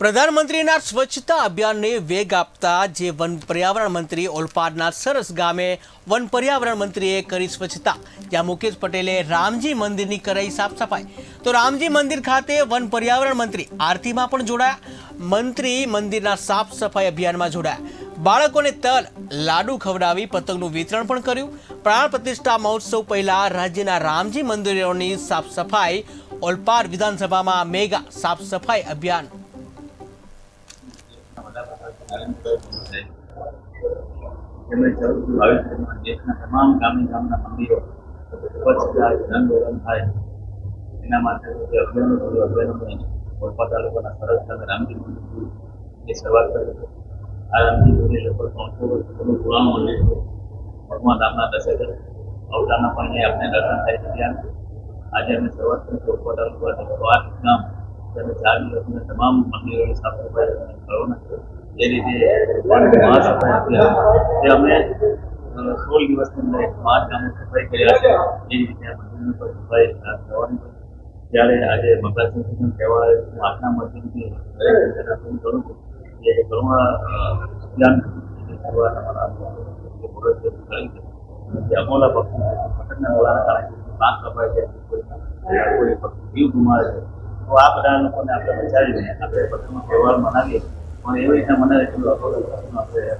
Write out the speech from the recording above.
પ્રધાનમંત્રીના સ્વચ્છતા અભિયાનને વેગ આપતા જે વન પર્યાવરણ મંત્રી ઓલપાડના સરસ ગામે વન પર્યાવરણ મંત્રીએ કરી સ્વચ્છતા, જ્યાં મુકેશ પટેલે રામજી મંદિરની કરાઈ સાફ સફાઈ. તો રામજી મંદિર ખાતે વન પર્યાવરણ મંત્રી આરતીમાં પણ જોડાયા. મંત્રી મંદિરના સાફ સફાઈ અભિયાનમાં જોડાયા. બાળકોને તલ લાડુ ખવડાવી પતંગનું વિતરણ પણ કર્યું. પ્રાણ પ્રતિષ્ઠા મહોત્સવ પહેલા રાજ્યના રામજી મંદિરોની સાફ સફાઈ. ઓલપાડ વિધાનસભામાં મેગા સાફ સફાઈ અભિયાન. દેશના તમામ ગામના મંદિરો સ્વચ્છતા રંગરોગન થાય એના માટે અભિયાનો ઓલપાડ તાલુકાના સરસ ગામે રામજી મંદિરની શરૂઆત કરી છે. આ રામજી મંદિર લગભગ 300 વર્ષ જૂનું પુરાણું મંદિર છે. ભગવાન રામના દશરથ અવતારના પણ આપણે દર્શન થાય છે. ત્યાં આજે અમે શરૂઆત કરી છે. ઓલપાડ તાલુકા 8 ગામ અને 4 દિવસની તમામ મંદિરોની સાફ સફાઈ કરવાના છે. એ રીતે મહાસફાઈ અભિયાન જે અમે 16 દિવસની અંદર 5 ગામો સફાઈ કર્યા છે. એ રીતે આ મંદિરની પર સફાઈ કરવાની છે. ત્યારે આજે મકર સંક્રાંતિનો તહેવાર આજના મધ્યથી દરેક જનતાને અપીલ કરું છું કે કરુણા અભિયાન શરૂઆત અમારા કરી છે. જે અમોલા પક્ષી પતંગના દોરાના કારણે પાક કપાય છે, કોઈ જીવ ગુમાવે છે. તો આ બધા લોકોને આપણે બચાવીને આપણે પતંગનો તહેવાર મનાવીએ પણ એવી રીતે મને એટલું આપણે